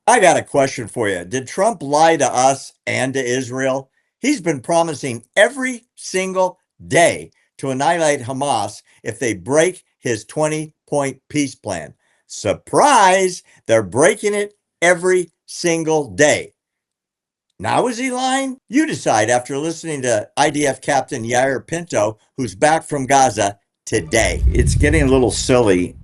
I got a question for you. Did Trump lie to us and to Israel? He's been promising every single day to annihilate Hamas if they break his 20-point peace plan. Surprise! They're breaking it every single day. Now, is he lying? You decide after listening to IDF Captain Yair Pinto, who's back from Gaza today. It's getting a little silly,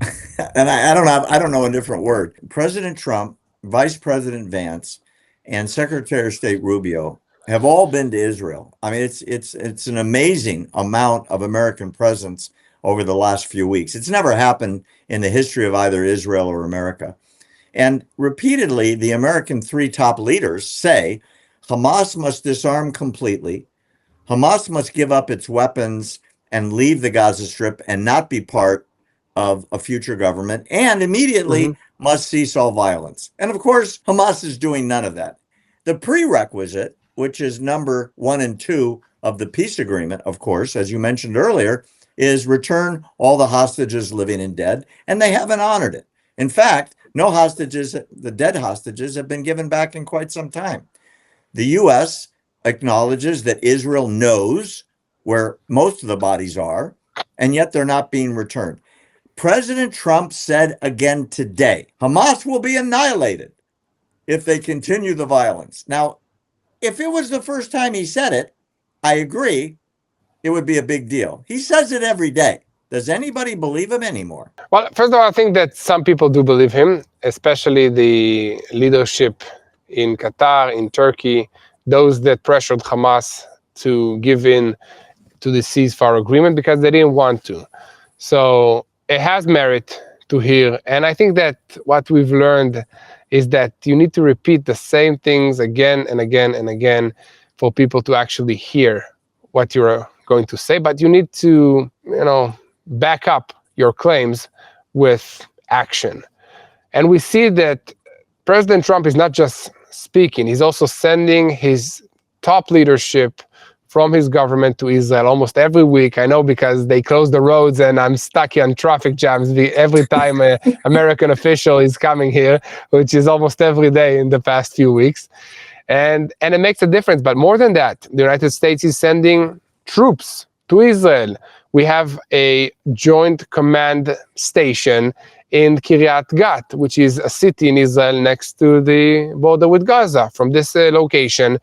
and I don't know a different word. President Trump, Vice President Vance, and Secretary of State Rubio have all been to Israel. I mean, it's an amazing amount of American presence over the last few weeks. It's never happened in the history of either Israel or America. And repeatedly, the American three top leaders say Hamas must disarm completely. Hamas must give up its weapons and leave the Gaza Strip and not be part of a future government, and immediately must cease all violence. And of course, Hamas is doing none of that. The prerequisite, which is number 1 and 2 of the peace agreement, of course, as you mentioned earlier, is return all the hostages, living and dead, and they haven't honored it. In fact, no hostages, the dead hostages, have been given back in quite some time. The U.S. acknowledges that Israel knows where most of the bodies are, and yet they're not being returned. President Trump said again today, Hamas will be annihilated if they continue the violence. Now, if it was the first time he said it, I agree, it would be a big deal. He says it every day. Does anybody believe him anymore? Well, first of all, I think that some people do believe him, especially the leadership in Qatar, in Turkey, those that pressured Hamas to give in to the ceasefire agreement because they didn't want to. So it has merit to hear. And I think that what we've learned is that you need to repeat the same things again and again and again for people to actually hear what you're going to say. But you need to, back up your claims with action. And we see that President Trump is not just speaking, he's also sending his top leadership from his government to Israel almost every week. I know because they close the roads and I'm stuck in traffic jams every time an American official is coming here, which is almost every day in the past few weeks. And it makes a difference. But more than that, the United States is sending troops to Israel. We have a joint command station in Kiryat Gat, which is a city in Israel next to the border with Gaza. From this location,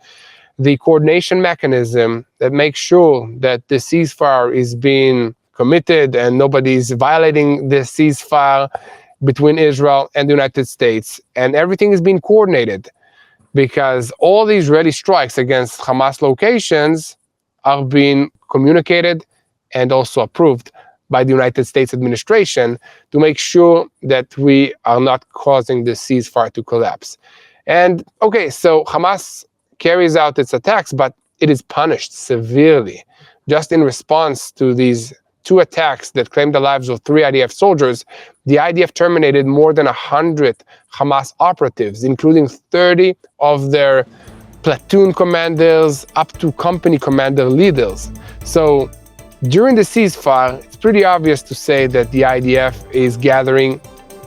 the coordination mechanism that makes sure that the ceasefire is being committed and nobody is violating the ceasefire between Israel and the United States, and everything is being coordinated because all the Israeli strikes against Hamas locations are being communicated and also approved by the United States administration to make sure that we are not causing the ceasefire to collapse. And okay, so Hamas carries out its attacks, but it is punished severely. Just in response to these 2 attacks that claimed the lives of 3 IDF soldiers, the IDF terminated more than 100 Hamas operatives, including 30 of their platoon commanders up to company commander leaders. So during the ceasefire, it's pretty obvious to say that the IDF is gathering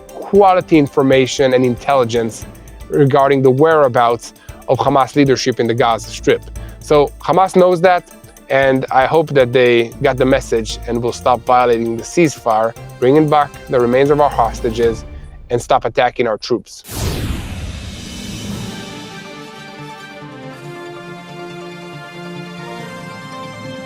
quality information and intelligence regarding the whereabouts of Hamas leadership in the Gaza Strip. So Hamas knows that, and I hope that they got the message and will stop violating the ceasefire, bringing back the remains of our hostages, and stop attacking our troops.